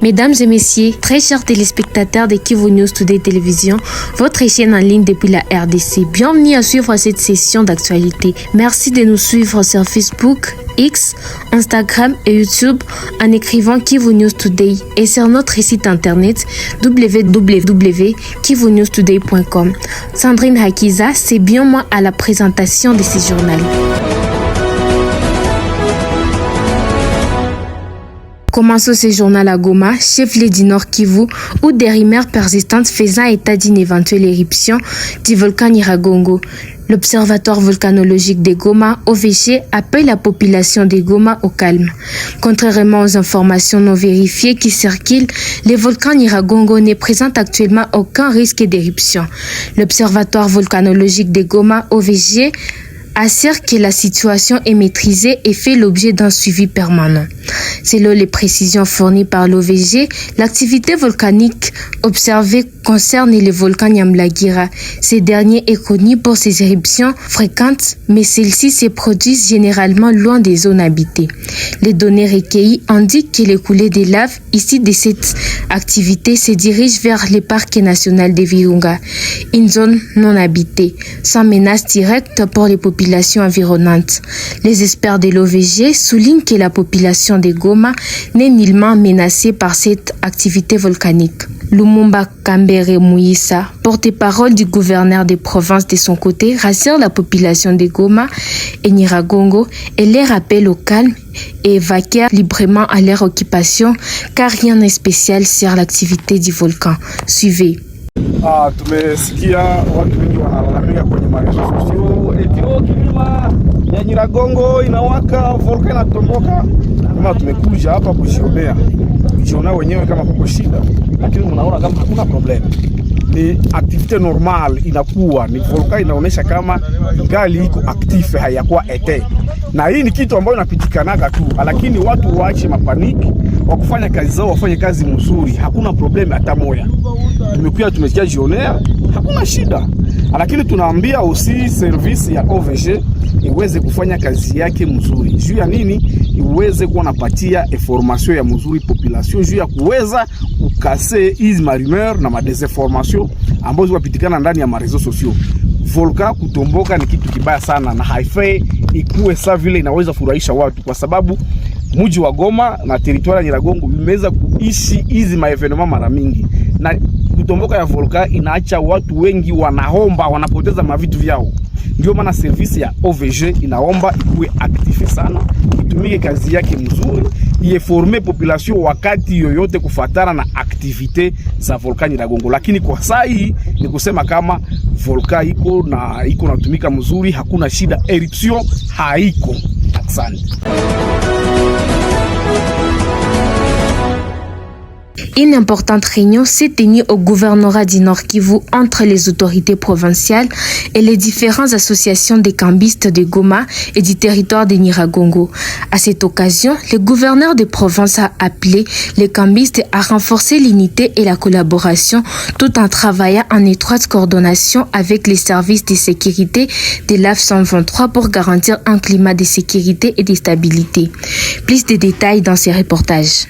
Mesdames et messieurs, très chers téléspectateurs de Kivu News Today Télévision, votre chaîne en ligne depuis la RDC. Bienvenue à suivre cette session d'actualité. Merci de nous suivre sur Facebook, X, Instagram et YouTube en écrivant Kivu News Today et sur notre site internet www.kivunewstoday.com. Sandrine Hakiza, c'est bien moi à la présentation de ce journal. Commençons ce journal à Goma, chef-lieu du Nord Kivu, où des rumeurs persistantes faisant état d'une éventuelle éruption du volcan Nyiragongo. L'Observatoire volcanologique de Goma, OVG, appelle la population de Goma au calme. Contrairement aux informations non vérifiées qui circulent, le volcan Nyiragongo ne présente actuellement aucun risque d'éruption. L'Observatoire volcanologique de Goma, OVG, assure que la situation est maîtrisée et fait l'objet d'un suivi permanent. Selon les précisions fournies par l'OVG, l'activité volcanique observée concerne le volcan Nyamulagira. Ce dernier est connu pour ses éruptions fréquentes, mais celles-ci se produisent généralement loin des zones habitées. Les données recueillies indiquent que les coulées de lave issues de cette activité se dirigent vers le parc national de Virunga, une zone non habitée, sans menace directe pour les populations environnantes. Les experts de l'OVG soulignent que la population de Goma n'est nullement menacée par cette activité volcanique. Lumumba Kambere Mouissa, porte-parole du gouverneur des provinces de son côté, rassure la population de Goma et Nyiragongo et les rappelle au calme et évacuer librement à leur occupation car rien n'est spécial sur l'activité du volcan. Suivez. Tumesikia watu wengi wanalalamika kwenye marezo sosio kilima ya Nyiragongo inawaka, volkano inatomboka. Kama tumekuja hapa kujionea wenyewe kama kuko shida, lakini mnaona kama hakuna problem. Ni activite normal inakuwa, ni volkano inaonesha kama ngali iko active, hayakuwa ete. Na hii ni kitu ambayo inapitikanaga tu, lakini watu waache mapaniki, wakufanya kazi zao, wafanye kazi mzuri, hakuna problem hata moja. Tumekuja tumesikia jionea, hakuna shida. Lakini tunaambia usi service ya OVG iweze kufanya kazi yake mzuri. Juu ya nini? Iweze kuwa napatia information ya mzuri population, juu ya kuweza kukase hizi rumeur na madesinformation ambazo zinapitikana ndani ya marezo sosio. Volka kutomboka ni kitu kibaya sana na haifai ikuwe saa vile inaweza furahisha watu, kwa sababu mji wa Goma na teritoria ya Nyiragongo imeweza kuishi hizi maevenema mara mingi, na kutomboka ya volka inaacha watu wengi wanahomba, wanapoteza mavitu vyao. Ndio maana service ya OVG inaomba ikuwe active sana, itumike kazi yake mzuri, informe population wakati yoyote kufatana na activite za volkani Nyiragongo. Lakini kwa saa hii ni kusema kama volka iko natumika mzuri, hakuna shida, eruption haiko. Asante. Une importante réunion s'est tenue au gouvernorat du Nord Kivu entre les autorités provinciales et les différentes associations des cambistes de Goma et du territoire de Nyiragongo. À cette occasion, le gouverneur de province a appelé les cambistes à renforcer l'unité et la collaboration tout en travaillant en étroite coordination avec les services de sécurité de l'AF 123 pour garantir un climat de sécurité et de stabilité. Plus de détails dans ces reportages.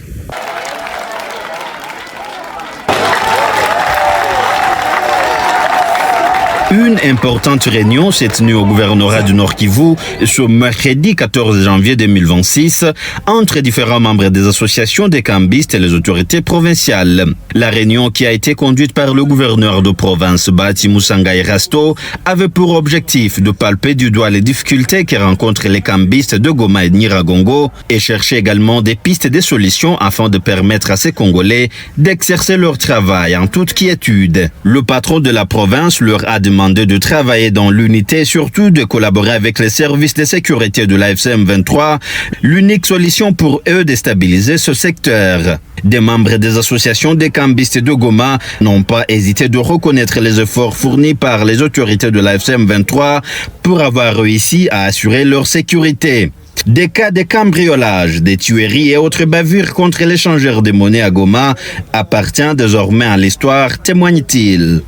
Une importante réunion s'est tenue au gouvernorat du Nord Kivu ce mercredi 14 janvier 2026 entre différents membres des associations des cambistes et les autorités provinciales. La réunion, qui a été conduite par le gouverneur de province Bati Musangai Rasto, avait pour objectif de palper du doigt les difficultés que rencontrent les cambistes de Goma et de Nyiragongo et chercher également des pistes et des solutions afin de permettre à ces Congolais d'exercer leur travail en toute quiétude. Le patron de la province leur a demandé de travailler dans l'unité et surtout de collaborer avec les services de sécurité de l'AFC M23, l'unique solution pour eux de stabiliser ce secteur. Des membres des associations des cambistes de Goma n'ont pas hésité de reconnaître les efforts fournis par les autorités de l'AFC M23 pour avoir réussi à assurer leur sécurité. Des cas de cambriolage, des tueries et autres bavures contre l'échangeur de monnaie à Goma appartiennent désormais à l'histoire, témoigne-t-il.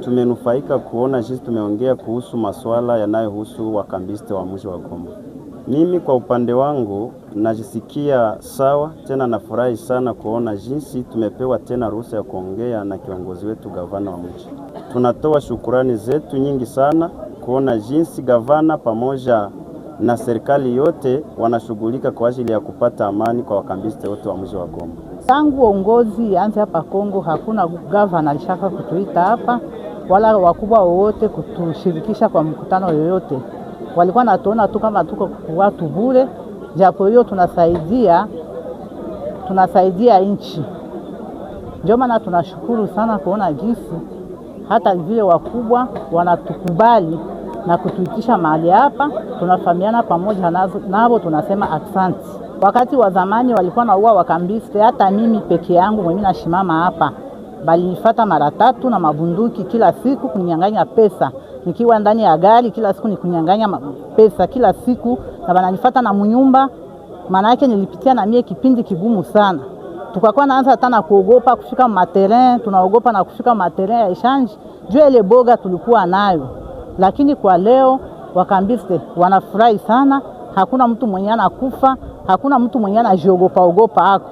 Tumenufaika kuona jinsi tumeongea kuhusu masuala yanayohusu wakambiste wa mji wa Goma. Mimi kwa upande wangu najisikia sawa, tena nafurahi sana kuona jinsi tumepewa tena ruhusa ya kuongea na kiongozi wetu gavana wa mji. Tunatoa shukurani zetu nyingi sana kuona jinsi gavana pamoja na serikali yote wanashughulika kwa ajili ya kupata amani kwa wakambiste wote wa mji wa Goma. Tangu uongozi anze hapa Kongo, hakuna gavana alishaka kutuita hapa wala wakubwa wote kutushirikisha kwa mkutano yoyote. Walikuwa natuona tu kama tuko watu bure, japo hiyo tunasaidia nchi. Ndio maana tunashukuru sana kuona jinsi hata vile wakubwa wanatukubali na kutuitisha mahali hapa, tunafahamiana pamoja nao, tunasema asante. Wakati wa zamani walikuwa na uwa wakambiste, hata mimi peke yangu mwenye nashimama hapa, bali nifuata mara 3 na mabunduki kila siku kuninyang'anya pesa. Nikiwa ndani ya gari kila siku nikunyang'anya pesa kila siku, na bananifuata na mnyumba. Maana yake nilipitia na mie kipindi kigumu sana. Tukakuwa naanza hata na kuogopa kufika materen, tunaogopa na kufika materen ya exchange. Juu ile boga tulikuwa nayo. Lakini kwa leo wakambiste wanafurahi sana, hakuna mtu mwenye anakufa, hakuna mtu mwenye anajiogopa hako.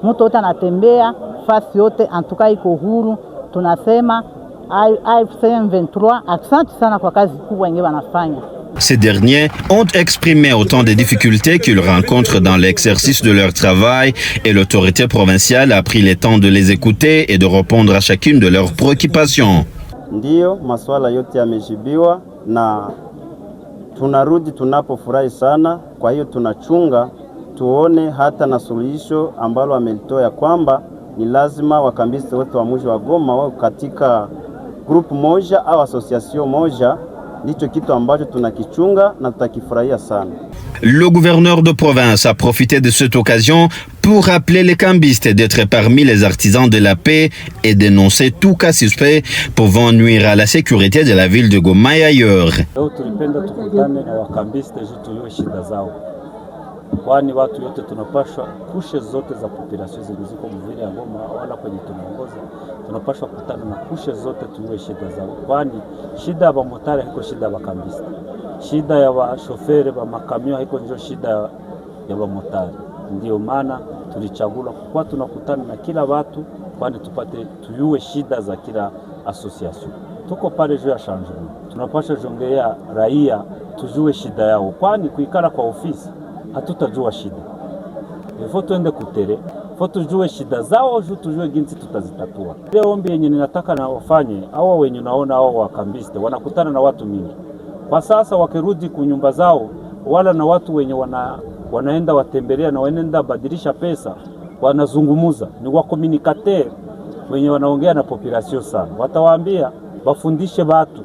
Mtu wote anatembea fasi yote, antuka iko huru. Tunasema AFC M23 asante sana kwa kazi kubwa yenyewe wanafanya. Ces derniers ont exprimé autant de difficultés qu'ils rencontrent dans l'exercice de leur travail et l'autorité provinciale a pris le temps de les écouter et de répondre à chacune de leurs préoccupations. Ndiyo, masuala yote yamejibiwa na tunarudi tunapofurahi sana. Kwa hiyo tunachunga tuone hata na suluhisho ambalo amelitoa ya kwamba ni lazima wakambiste wote wa mji wa Goma wao katika group moja au association moja. Ndicho kitu ambacho tunakichunga na tutakifurahia sana. Le gouverneur de province a profité de cette occasion pour appeler les cambistes d'être parmi les artisans de la paix et dénoncer tout cas suspect pouvant nuire à la sécurité de la ville de Goma et ailleurs. Leo tulipenda tukutane na wakambiste tujue shida zao. Kwani watu yote tunapashwa kushe zote za population zilizoko mvili ya Goma wala kwenye tunaongoza, tunapashwa kutana na kushe zote tujue shida zao. Kwani shida ya motari haiko shida ya wakambiste. Shida ya washoferi wa makamio haiko ndio shida ya motari. Ndio maana tulichagula kwa tunakutana na kila watu kwani tupate tujue shida za kila association. Tuko pale juu ya changement. Tunapaswa jongea raia tujue shida yao. Kwani kuikala kwa ofisi hatutajua shida. Ifo tuende kutere, ifo tujue shida zao, tujue jinsi tutazitatua. Ile ombi yenye ninataka na wafanye, hao wenye naona hao wakambiste wanakutana na watu mingi. Kwa sasa wakirudi kunyumba zao, wala na watu wenye wanaenda watembelea na wanaenda badilisha pesa, wanazungumuza, ni wa communicateur wenye wanaongea na population sana. Watawaambia, wafundishe watu.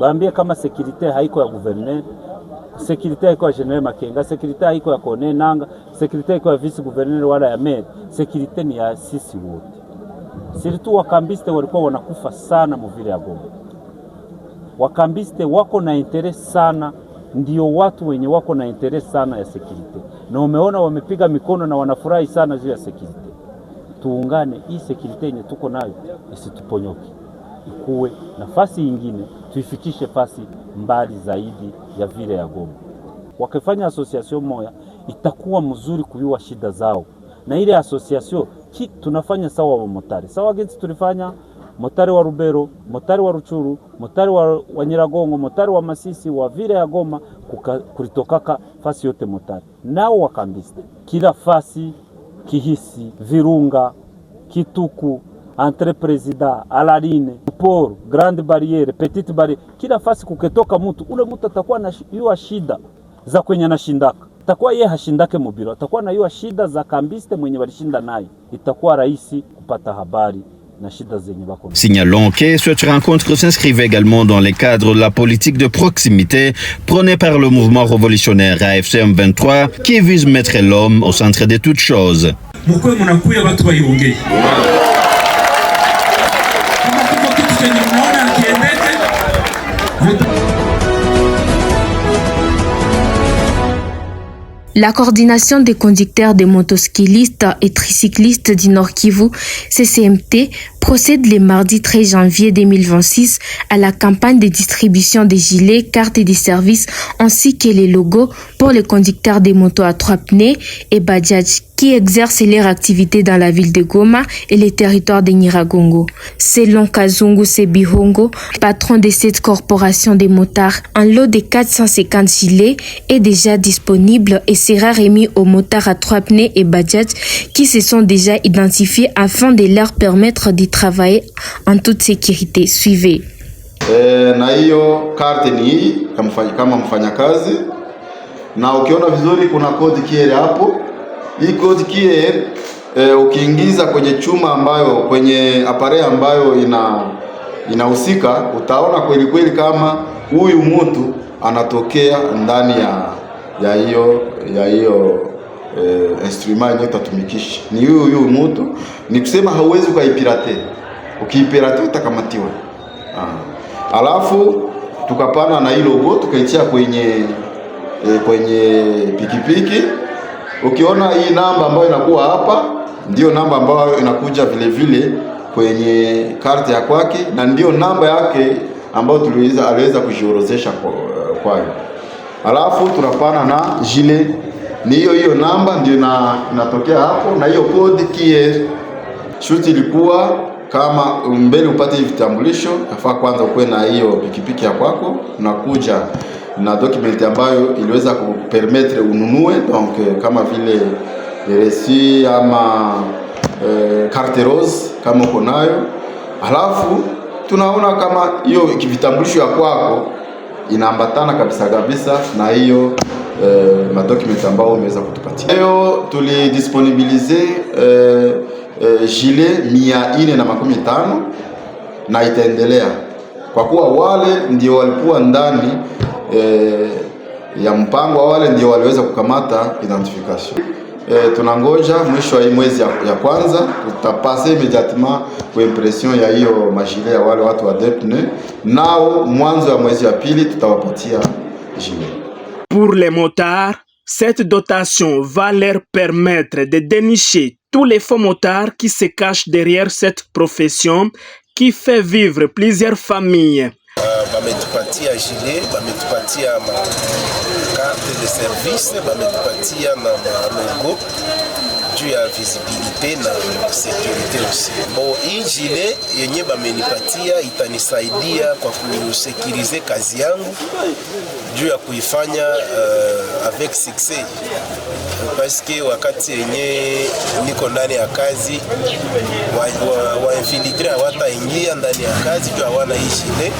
Waambie kama security haiko ya gouverneur, security haiko ya General Makenga, security haiko ya Kone Nanga, security haiko ya vice gouverneur wala ya maire, security ni ya sisi wote. Siritu wakambiste walikuwa wanakufa sana mvile ya Goma. Wakambiste wako na interest sana, ndio watu wenye wako na interest sana ya security. Na umeona wamepiga mikono na wanafurahi sana juu ya security. Tuungane, hii security yenye tuko nayo isituponyoke. Ikuwe nafasi nyingine tuifikishe fasi mbali zaidi ya vile ya Goma. Wakifanya association moja itakuwa mzuri kujua shida zao. Na ile association tunafanya sawa wa motari. Sawa jinsi tulifanya motari wa Rubero, motari wa Ruchuru, motari wa Nyiragongo, motari wa Masisi, wa vile ya Goma kulitokaka fasi yote motari. Nao wakambiste. Kila fasi Kihisi, Virunga, Kituku, entre President, Alarine, Port, Grande Barriere, Petite Barriere, kila fasi kuketoka mtu, ule mtu atakuwa na yua shida za kwenye anashindaka. Atakuwa yeye hashindake mubiro, atakuwa na yua shida za kambiste mwenye walishinda naye. Itakuwa rahisi kupata habari na shida zenye bako. Signalons que cette rencontre s'inscrivait également dans le cadre de la politique de proximité prônée par le mouvement révolutionnaire AFC M23 qui vise mettre l'homme au centre de toutes choses. Mukwe munakuya watu waiongee. La coordination des conducteurs des motocyclistes et tricyclistes du Nord Kivu, CCMT, procède le mardi 13 janvier 2026 à la campagne de distribution des gilets, cartes et des services ainsi que les logos pour les conducteurs des motos à 3 pneus et Bajaj qui exercent leur activité dans la ville de Goma et les territoires de Nyiragongo. Selon Kazungu Sebihongo, patron de cette corporation des motards, un lot de 450 gilets est déjà disponible et sera remis aux motards à 3 pneus et Bajaj qui se sont déjà identifiés afin de leur permettre de travailler en toute sécurité. Suivez. Na hiyo karte ni hii kama mfanyakazi, na ukiona vizuri kuna code QR hapo. Hii code QR ukiingiza kwenye chuma ambayo kwenye apare ambayo inahusika, utaona kweli kweli kama huyu mtu anatokea ndani ya hiyo instrument yenye utatumikisha. Ni huyu mtu, ni kusema hauwezi ukaipirate. Ukiipirate utakamatiwa. Alafu tukapana na hilo logo tukaitia kwenye pikipiki. Ukiona hii namba ambayo inakuwa hapa ndio namba ambayo inakuja vile vile kwenye karte ya kwake, na ndio namba yake ambayo aliweza kujiorozesha kwayo. Alafu tunapana na jile, ni hiyo namba ndio inatokea hapo, na hiyo code QR. Shuti ilikuwa kama mbele upate vitambulisho, nafaa kwanza ukwe na hiyo pikipiki ya kwako, unakuja na document ambayo iliweza kupermettre ununue, donc kama vile resi ama carte rose kama uko nayo. Alafu tunaona kama hiyo vitambulisho ya kwako inaambatana kabisa na hiyo madocument ambayo umeweza kutupatia. Leo tulidisponibilize gilet 450 na itaendelea kwa kuwa wale ndio walikuwa ndani ya mpango, wale ndio waliweza kukamata identification. Tunangoja mwisho wa mwezi ya kwanza tutapase immédiatement kwa impression ya hiyo majile ya wale watu wa DEPNE, nao mwanzo wa mwezi wa pili tutawapatia gilet. Pour les motards, cette dotation va leur permettre de dénicher tous les faux motards qui se cachent derrière cette profession qui fait vivre plusieurs familles. Bametupatia gilet, bametupatia ma carte de service, bametupatia na logo juu ya visibilité na sécurité aussi. Bon, hii gilet yenye bamenipatia itanisaidia kwa kusekirize kazi yangu juu ya kuifanya avec succès. Parce que wakati yenye niko ndani ya kazi wa infiltré hawataingia ndani ya kazi juu hawana hii gilet,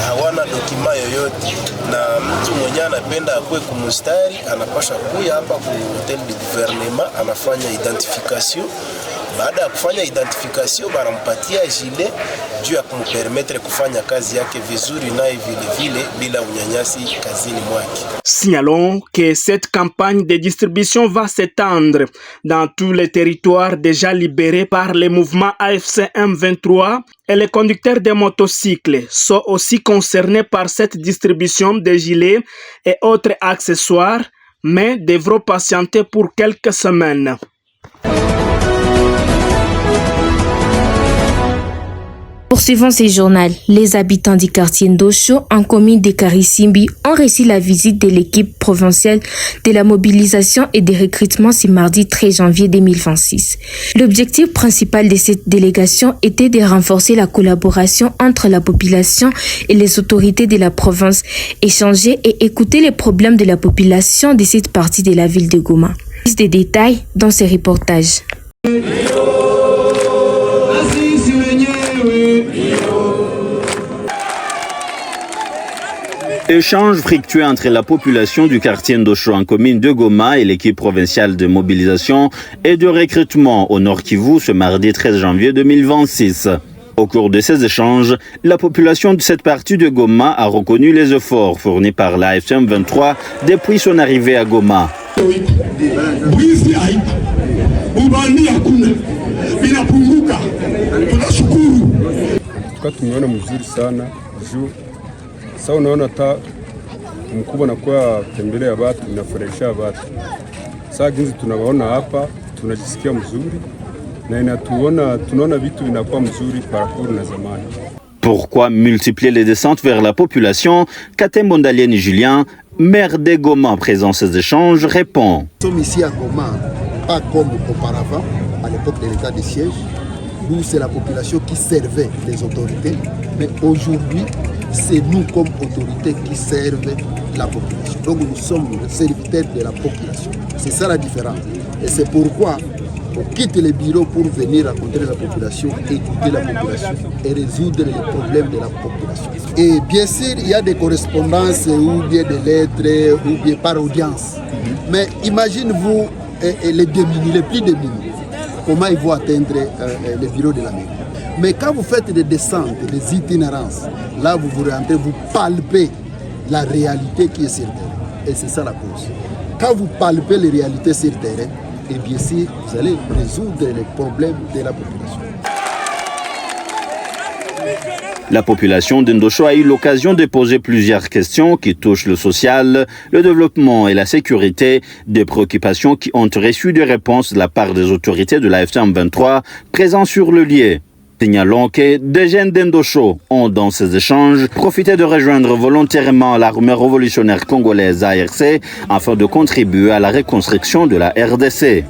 hawana dokima yoyote, na mtu mwenye anapenda akue kumustari anapasha kuya hapa ku hotel du gouvernement, anafanya identification. Baada ya kufanya identification banampatia gilet juu ya kumpermettre kufanya kazi yake vizuri naye vile bila unyanyasi kazini mwake. Signalons que cette campagne de distribution va s'étendre dans tous les territoires déjà libérés par le mouvement AFC M23 et les conducteurs de motocycles sont aussi concernés par cette distribution de gilets et autres accessoires, mais devront patienter pour quelques semaines. Poursuivons ces journaux. Les habitants du quartier Ndosho, en commune de Karisimbi, ont reçu la visite de l'équipe provinciale de la mobilisation et des recrutements ce mardi 13 janvier 2026. L'objectif principal de cette délégation était de renforcer la collaboration entre la population et les autorités de la province, échanger et écouter les problèmes de la population de cette partie de la ville de Goma. Plus de détails dans ce reportage. Échange fructueux entre la population du quartier Ndosho en commune de Goma et l'équipe provinciale de mobilisation et de recrutement au Nord Kivu ce mardi 13 janvier 2026. Au cours de ces échanges, la population de cette partie de Goma a reconnu les efforts fournis par l'AFC M23 depuis son arrivée à Goma. Sasa unaona hata mkubwa anakuwa tembelea watu inafurahisha watu. Sasa jinsi tunawaona hapa tunajisikia mzuri na tunaona vitu vinakuwa mzuri par rapport na zamani. Pourquoi multiplier les descentes vers la population? Katembo Ndalieni Julien, maire de Goma, présent ces échanges, répond. Nous sommes ici à Goma, pas comme auparavant, à l'époque de l'état de siège, où c'est la population qui servait les autorités, mais aujourd'hui, c'est nous comme autorités qui servent la population. Donc nous sommes les serviteurs de la population. C'est ça la différence. Et c'est pourquoi on quitte les bureaux pour venir rencontrer la population, écouter la population et résoudre les problèmes de la population. Et bien sûr, il y a des correspondances ou bien des lettres ou bien par audience. Mais imaginez-vous les démunis, les plus démunis, comment ils vont atteindre les bureaux de la mairie. Mais quand vous faites des descentes, des itinérances, là vous vous rentrez, vous palpez la réalité qui est sur le terrain. Et c'est ça la cause. Quand vous palpez les réalités sur le terrain, et bien sûr, vous allez résoudre les problèmes de la population. La population d'Indosho a eu l'occasion de poser plusieurs questions qui touchent le social, le développement et la sécurité, des préoccupations qui ont reçu des réponses de la part des autorités de l'AFC M23 présents sur le lieu. Signalons que des jeunes d'Indosho ont, dans ces échanges, profité de rejoindre volontairement l'armée révolutionnaire congolaise ARC afin de contribuer à la reconstruction de la RDC.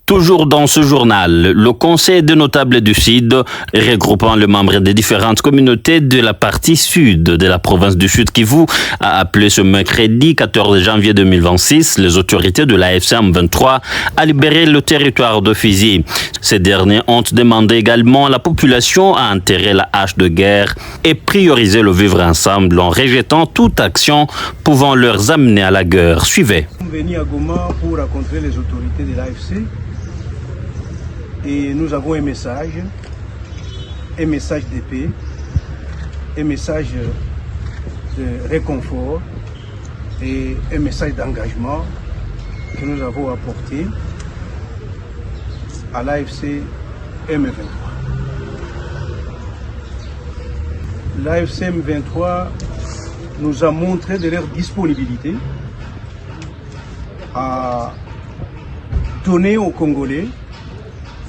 Toujours dans ce journal, le Conseil des notables du Sud, regroupant les membres des différentes communautés de la partie sud de la province du Sud Kivu, a appelé ce mercredi 14 janvier 2026 les autorités de la FC M23 à libérer le territoire de Fizi. Ces derniers ont demandé également à la population à enterrer la hache de guerre et prioriser le vivre ensemble en rejetant toute action pouvant leur amener à la guerre. Suivez. Nous sommes venus à Goma pour rencontrer les autorités de l'AFC. Et nous avons un message de paix, un message de réconfort et un message d'engagement que nous avons apporté à l'AFC M23. L'AFC M23 nous a montré de leur disponibilité à donner aux Congolais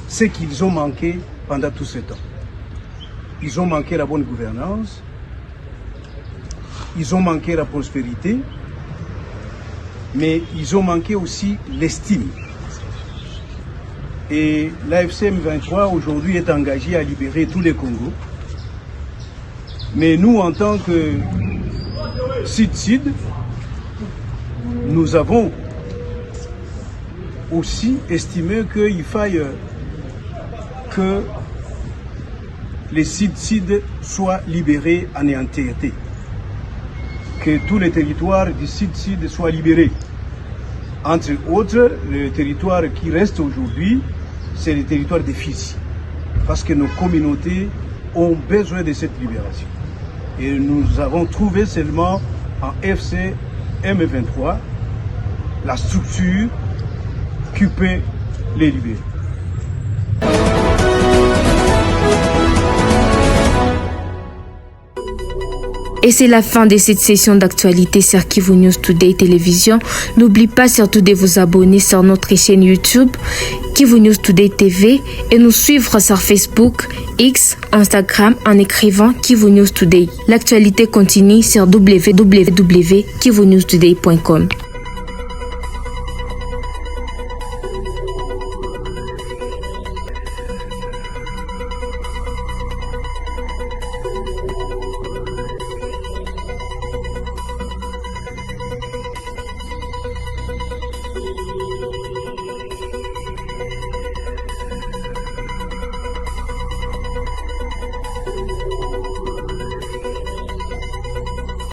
ce qu'ils ont manqué pendant tout ce temps. Ils ont manqué la bonne gouvernance, ils ont manqué la prospérité, mais ils ont manqué aussi l'estime. Et l'AFC M23 aujourd'hui est engagé à libérer tous les Congos. Mais nous, en tant que Sud-Sud, nous avons aussi estimé qu'il faille que les Sud-Sud soient libérés en entièreté, que tous les territoires du Sud-Sud soient libérés. Entre autres, le territoire qui reste aujourd'hui, c'est le territoire de Fizi, parce que nos communautés ont besoin de cette libération. Et nous avons trouvé seulement en FC M23 la structure qui peut les libérer. Et c'est la fin de cette session d'actualité sur Kivu News Today Télévision. N'oublie pas surtout de vous abonner sur notre chaîne YouTube Kivu News Today TV et nous suivre sur Facebook, X, Instagram en écrivant Kivu News Today. L'actualité continue sur www.kivunewstoday.com.